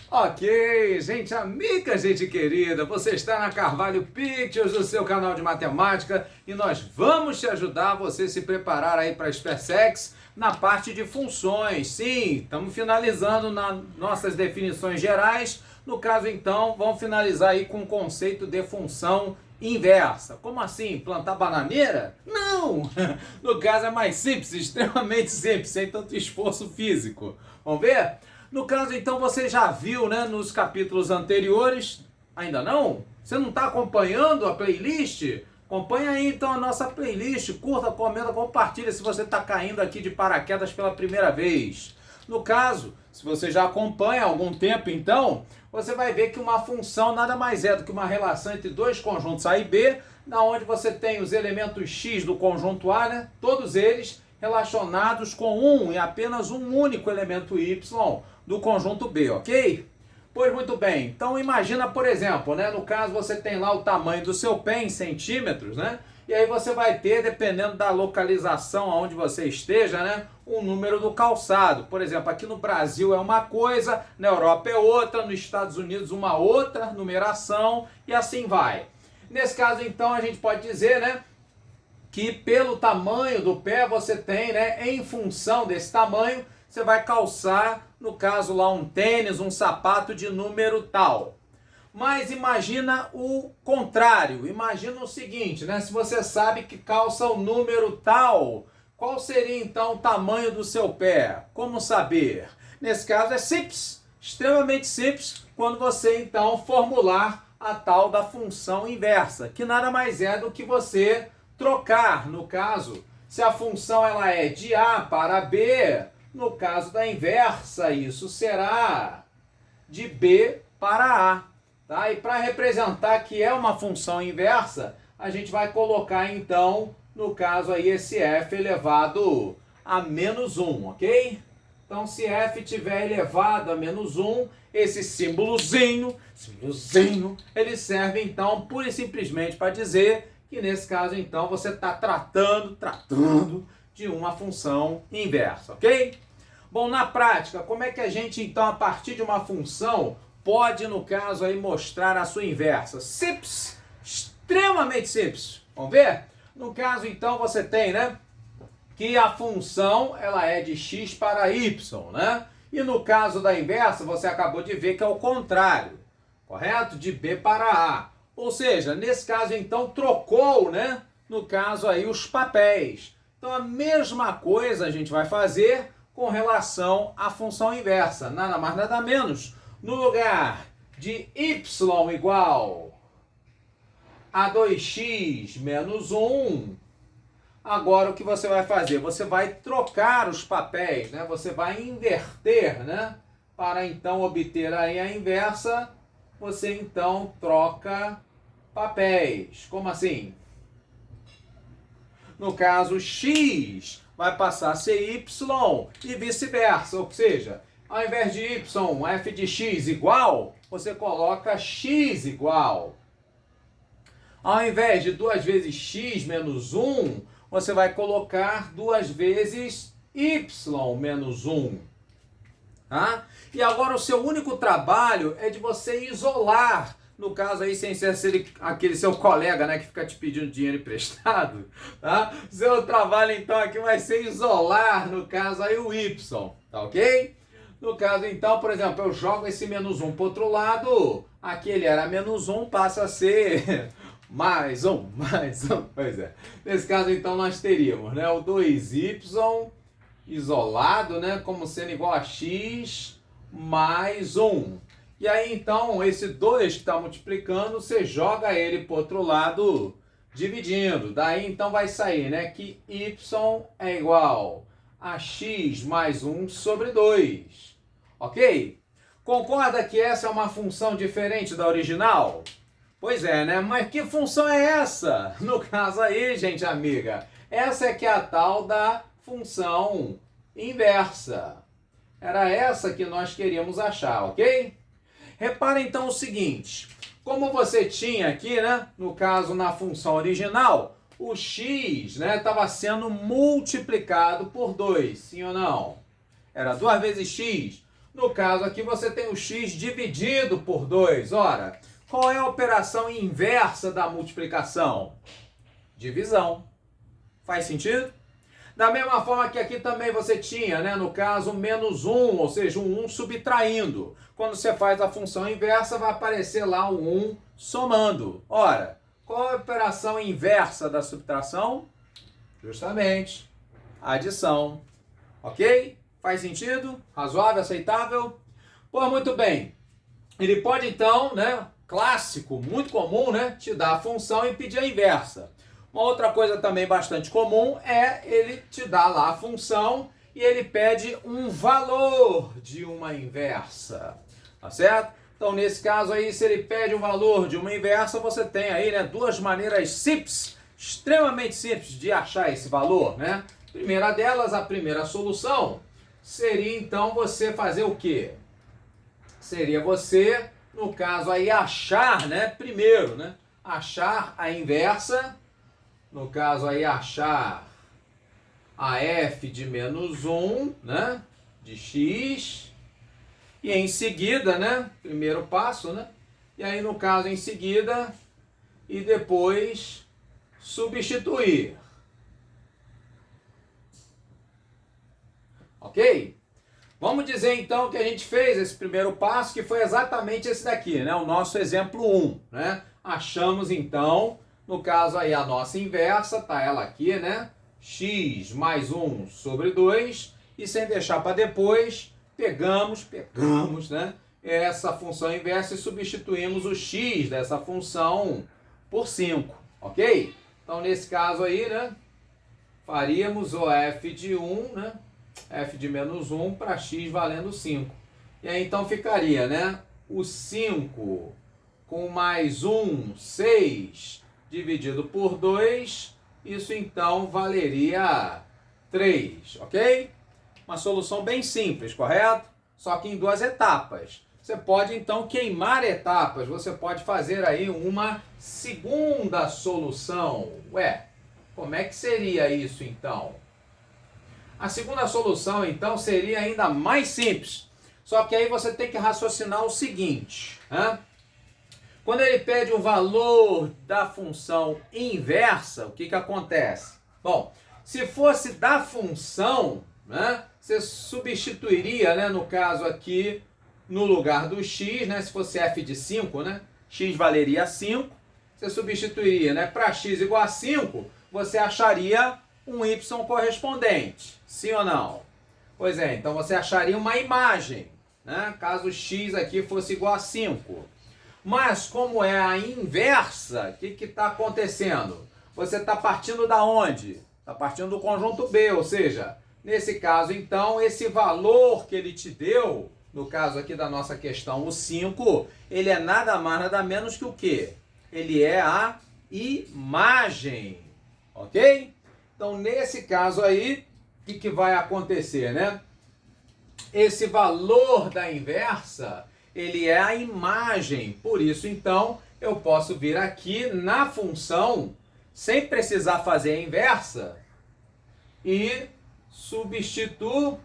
Ok, gente amiga, gente querida, você está na Carvalho Pictures, o seu canal de matemática, e nós vamos te ajudar a você se preparar aí para a SpaceX na parte de funções. Sim, estamos finalizando nas nossas definições gerais. No caso, então, vamos finalizar aí com o conceito de função inversa. Como assim? Plantar bananeira? Não! No caso é mais simples, extremamente simples, sem tanto esforço físico. Vamos ver? No caso, então, você já viu, né, nos capítulos anteriores? Ainda não? Você não está acompanhando a playlist? Acompanha aí, então, a nossa playlist. Curta, comenta, compartilha se você está caindo aqui de paraquedas pela primeira vez. No caso, se você já acompanha há algum tempo, então, você vai ver que uma função nada mais é do que uma relação entre dois conjuntos A e B, na onde você tem os elementos x do conjunto A, né, todos eles relacionados com um e apenas um único elemento y do conjunto B, ok? Pois muito bem, então imagina, por exemplo, né, no caso você tem lá o tamanho do seu pé em centímetros, né? E aí você vai ter, dependendo da localização onde você esteja, né, um número do calçado. Por exemplo, aqui no Brasil é uma coisa, na Europa é outra, nos Estados Unidos uma outra numeração e assim vai. Nesse caso, então, a gente pode dizer, né, que pelo tamanho do pé você tem, né, em função desse tamanho, você vai calçar, no caso lá, um tênis, um sapato de número tal. Mas imagina o contrário, imagina o seguinte, né, se você sabe que calça o número tal, qual seria então o tamanho do seu pé? Como saber? Nesse caso é simples, extremamente simples, quando você então formular a tal da função inversa, que nada mais é do que você trocar, no caso, se a função ela é de A para B, no caso da inversa, isso será de B para A. Tá? E para representar que é uma função inversa, a gente vai colocar então, no caso aí, esse f elevado a menos 1, ok? Então, se f tiver elevado a menos 1, esse símbolozinho, ele serve então pura e simplesmente para dizer que nesse caso então você está tratando de uma função inversa, ok? Bom, na prática, como é que a gente então a partir de uma função pode, no caso aí, mostrar a sua inversa? Simples, extremamente simples. Vamos ver? No caso então você tem, né, que a função ela é de x para y, né? E no caso da inversa você acabou de ver que é o contrário, correto? De b para a. Ou seja, nesse caso então trocou, né, no caso aí os papéis. Então a mesma coisa a gente vai fazer com relação à função inversa, nada mais nada menos. No lugar de y igual a 2x menos 1, agora o que você vai fazer? Você vai trocar os papéis, né? Você vai inverter, né? Para então obter aí a inversa, você então troca papéis. Como assim? No caso, x vai passar a ser y e vice-versa, ou seja, ao invés de y, f de x igual, você coloca x igual. Ao invés de 2 vezes x menos 1, você vai colocar 2 vezes y menos 1. Tá? E agora o seu único trabalho é de você isolar, no caso aí sem ser aquele seu colega, né, que fica te pedindo dinheiro emprestado, tá? Seu trabalho então aqui vai ser isolar, no caso aí o y, tá ok? No caso então, por exemplo, eu jogo esse menos 1 para o outro lado, aqui ele era menos 1, passa a ser mais 1. Pois é. Nesse caso então nós teríamos, né, o 2y isolado, né, como sendo igual a x mais 1. E aí, então, esse 2 que está multiplicando, você joga ele para o outro lado, dividindo. Daí, então, vai sair, né, que y é igual a x mais 1 sobre 2. Ok? Concorda que essa é uma função diferente da original? Pois é, né? Mas que função é essa? No caso aí, gente amiga, essa é que é a tal da função inversa. Era essa que nós queríamos achar, ok? Repara então o seguinte, como você tinha aqui, né, no caso na função original, o x, né, estava sendo multiplicado por 2, sim ou não? Era 2 vezes x. No caso aqui você tem o x dividido por 2. Ora, qual é a operação inversa da multiplicação? Divisão. Faz sentido? Da mesma forma que aqui também você tinha, né, no caso, menos 1, ou seja, um 1 subtraindo. Quando você faz a função inversa, vai aparecer lá um 1 somando. Ora, qual é a operação inversa da subtração? Justamente, adição. Ok? Faz sentido? Razoável, aceitável? Pô, muito bem. Ele pode então, né, clássico, muito comum, né, te dar a função e pedir a inversa. Uma outra coisa também bastante comum é ele te dar lá a função e ele pede um valor de uma inversa, tá certo? Então, nesse caso aí, se ele pede um valor de uma inversa, você tem aí, né, duas maneiras simples, extremamente simples de achar esse valor, né? Primeira delas, a primeira solução, seria então você fazer o quê? Seria você, no caso aí, achar, né, primeiro, né, achar a inversa. No caso aí, achar a f de menos 1, né, de x, e em seguida, né, primeiro passo, né, e aí no caso em seguida, e depois substituir. Ok? Vamos dizer então que a gente fez esse primeiro passo, que foi exatamente esse daqui, né, o nosso exemplo 1, né, achamos então, no caso aí, a nossa inversa, tá ela aqui, né? X mais 1 sobre 2. E sem deixar para depois, pegamos, né? Essa função inversa e substituímos o x dessa função por 5, ok? Então, nesse caso aí, né? Faríamos o f de 1, né? F de menos 1 para x valendo 5. E aí, então, ficaria, né? O 5 com mais 1, 6... dividido por 2, isso então valeria 3, ok? Uma solução bem simples, correto? Só que em duas etapas. Você pode então queimar etapas, você pode fazer aí uma segunda solução. Ué, como é que seria isso então? A segunda solução então seria ainda mais simples, só que aí você tem que raciocinar o seguinte, né? Quando ele pede o valor da função inversa, o que acontece? Bom, se fosse da função, né, você substituiria, né, no caso aqui, no lugar do x, né, se fosse f de 5, né, x valeria 5, você substituiria, né, para x igual a 5, você acharia um y correspondente, sim ou não? Pois é, então você acharia uma imagem, né, caso x aqui fosse igual a 5. Mas como é a inversa, o que está acontecendo? Você está partindo da onde? Está partindo do conjunto B, ou seja, nesse caso então, esse valor que ele te deu, no caso aqui da nossa questão, o 5, ele é nada mais, nada menos que o quê? Ele é a imagem, ok? Então, nesse caso aí, o que vai acontecer, né? Esse valor da inversa, ele é a imagem. Por isso, então, eu posso vir aqui na função, sem precisar fazer a inversa, e substituir.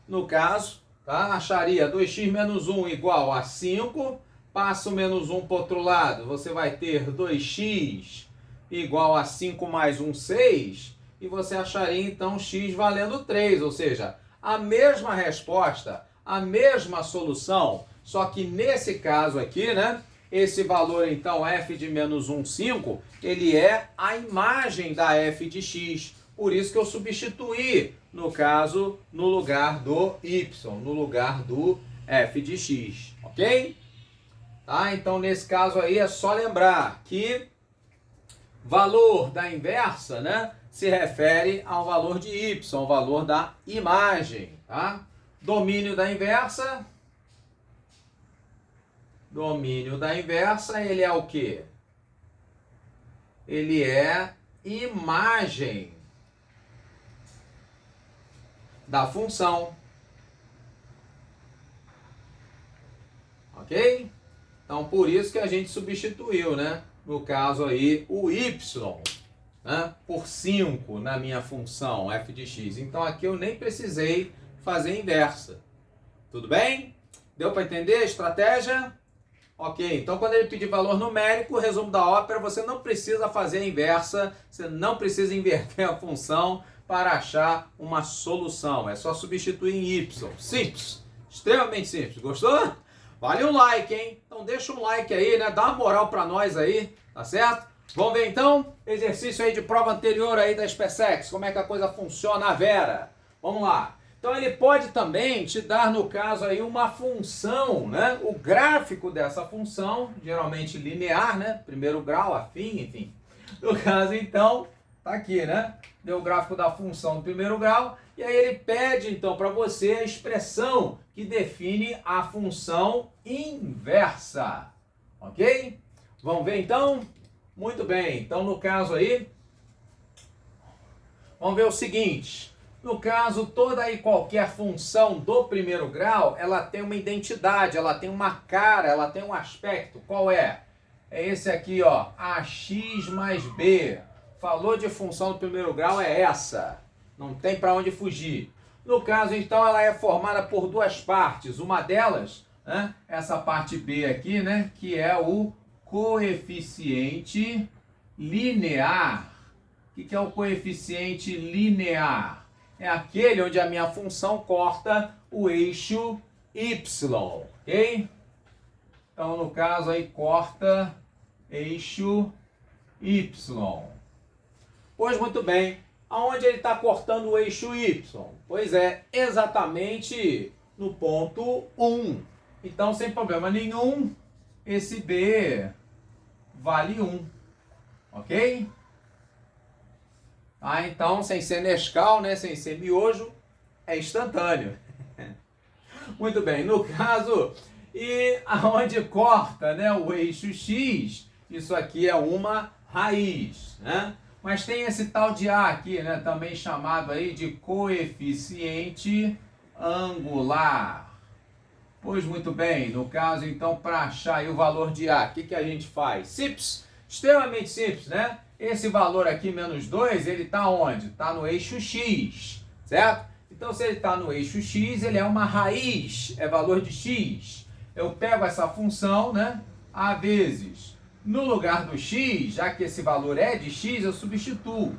No caso, tá? Acharia 2x menos 1 igual a 5. Passa o menos 1 para o outro lado. Você vai ter 2x igual a 5 mais 1, 6. E você acharia, então, x valendo 3. Ou seja, a mesma resposta, a mesma solução, só que nesse caso aqui, né, esse valor então f de menos 1, 5, ele é a imagem da f de x. Por isso que eu substituí, no caso, no lugar do y, no lugar do f de x, ok? Tá? Então, nesse caso aí, é só lembrar que valor da inversa, né, se refere ao valor de y, ao valor da imagem, tá? Domínio da inversa. Domínio da inversa, ele é o quê? Ele é imagem da função. Ok? Então, por isso que a gente substituiu, né? No caso aí, o y, né, por 5 na minha função f de x. Então, aqui eu nem precisei fazer inversa. Tudo bem? Deu para entender a estratégia? Ok, então quando ele pedir valor numérico, o resumo da ópera, você não precisa fazer a inversa, você não precisa inverter a função para achar uma solução. É só substituir em y. Simples, extremamente simples. Gostou? Vale um like, hein? Então deixa um like aí, né? Dá uma moral para nós aí, tá certo? Vamos ver então? Exercício aí de prova anterior aí da SpaceX, como é que a coisa funciona, a Vera. Vamos lá. Então ele pode também te dar, no caso aí, uma função, né? O gráfico dessa função, geralmente linear, né? Primeiro grau, afim, enfim. No caso, então, tá aqui, né? Deu o gráfico da função do primeiro grau, e aí ele pede, então, para você a expressão que define a função inversa. Ok? Vamos ver, então? Muito bem. Então, no caso aí, vamos ver o seguinte. No caso, toda e qualquer função do primeiro grau, ela tem uma identidade, ela tem uma cara, ela tem um aspecto. Qual é? É esse aqui, ó, ax mais b. Falou de função do primeiro grau, é essa. Não tem para onde fugir. No caso, então, ela é formada por duas partes. Uma delas, né, essa parte b aqui, né, que é o coeficiente linear. O que é o coeficiente linear? É aquele onde a minha função corta o eixo y, ok? Então, no caso aí, corta eixo y. Pois muito bem, aonde ele está cortando o eixo y? Pois é, exatamente no ponto 1. Então, sem problema nenhum, esse b vale 1, ok? Ah, então, sem ser Nescau, né, sem ser miojo, é instantâneo. Muito bem, no caso, e aonde corta, né, o eixo x, isso aqui é uma raiz, né? Mas tem esse tal de a aqui, né, também chamado aí de coeficiente angular. Pois muito bem, no caso, então, para achar aí o valor de a, o que a gente faz? Simples, extremamente simples, né? Esse valor aqui, menos 2, ele está onde? Está no eixo x, certo? Então, se ele está no eixo x, ele é uma raiz, é valor de x. Eu pego essa função, né, a vezes, no lugar do x, já que esse valor é de x, eu substituo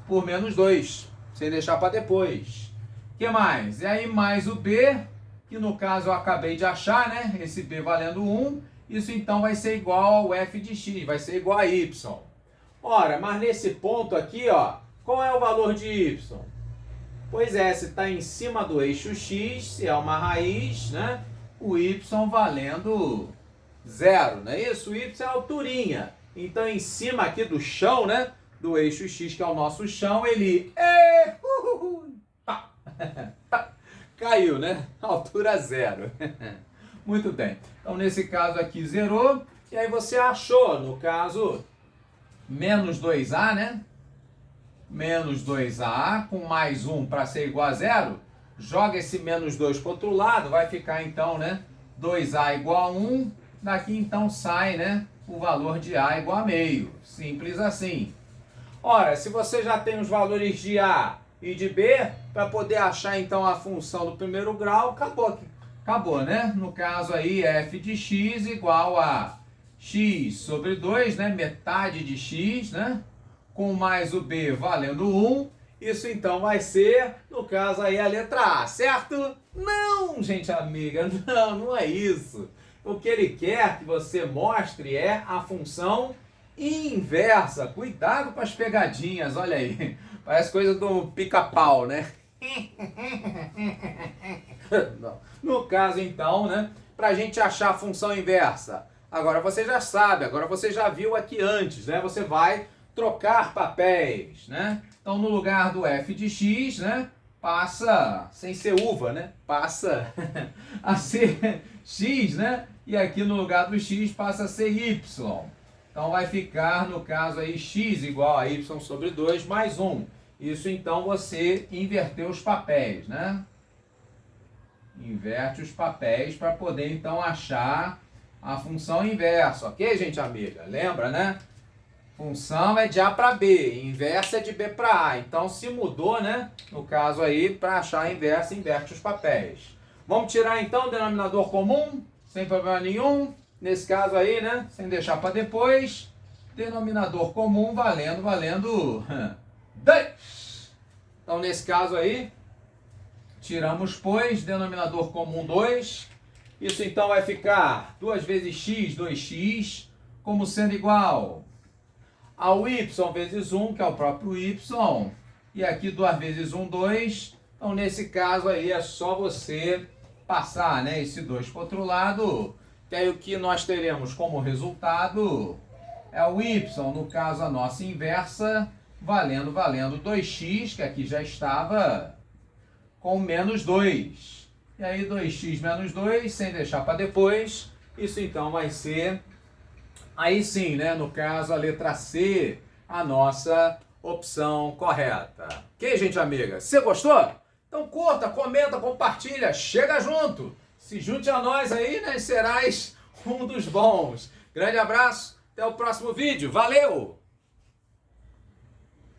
por menos 2, sem deixar para depois. O que mais? E aí, mais o b, que no caso eu acabei de achar, né, esse b valendo 1, isso então vai ser igual ao f de x, vai ser igual a y. Ora, mas nesse ponto aqui, ó, qual é o valor de y? Pois é, se está em cima do eixo x, se é uma raiz, né? O y valendo 0, não é isso? O y é a alturinha. Então, em cima aqui do chão, né? Do eixo x, que é o nosso chão, ele... caiu, né? Altura 0. Muito bem. Então, nesse caso aqui, zerou. E aí você achou, no caso... menos 2a, né? Menos 2a com mais 1 para ser igual a 0. Joga esse menos 2 para o outro lado, vai ficar então, né? 2a igual a 1. Daqui então sai, né? O valor de a igual a meio. Simples assim. Ora, se você já tem os valores de a e de b, para poder achar então a função do primeiro grau, acabou. Acabou, né? No caso aí, f de x igual a x sobre 2, né? Metade de x, né? Com mais o b valendo 1. Isso então vai ser, no caso aí, a letra A, certo? Não, gente amiga, não é isso. O que ele quer que você mostre é a função inversa. Cuidado com as pegadinhas, olha aí. Parece coisa do pica-pau, né? No caso então, né? Pra gente achar a função inversa. Agora você já sabe, agora você já viu aqui antes, né? Você vai trocar papéis, né? Então, no lugar do f de x, né? Passa, sem ser uva, né? Passa a ser x, né? E aqui no lugar do x passa a ser y. Então, vai ficar, no caso aí, x igual a y sobre 2 mais 1. Isso, então, você inverteu os papéis, né? Inverte os papéis para poder, então, achar a função inversa, ok, gente amiga? Lembra, né? Função é de A para B, inversa é de B para A. Então, se mudou, né? No caso aí, para achar a inversa, inverte os papéis. Vamos tirar, então, o denominador comum, sem problema nenhum. Nesse caso aí, né? Sem deixar para depois. Denominador comum valendo 2. Então, nesse caso aí, tiramos, pois, denominador comum 2. Isso, então, vai ficar 2 vezes x, 2x, como sendo igual ao y vezes 1, que é o próprio y. E aqui 2 vezes 1, 2. Então, nesse caso aí, é só você passar, né, esse 2 para o outro lado. Que aí o que nós teremos como resultado é o y, no caso a nossa inversa, valendo 2x, que aqui já estava, com menos 2. E aí 2x menos 2, sem deixar para depois, isso então vai ser, aí sim, né, no caso a letra C, a nossa opção correta. Ok, gente amiga? Você gostou? Então curta, comenta, compartilha, chega junto! Se junte a nós aí, né, e serás um dos bons. Grande abraço, até o próximo vídeo. Valeu!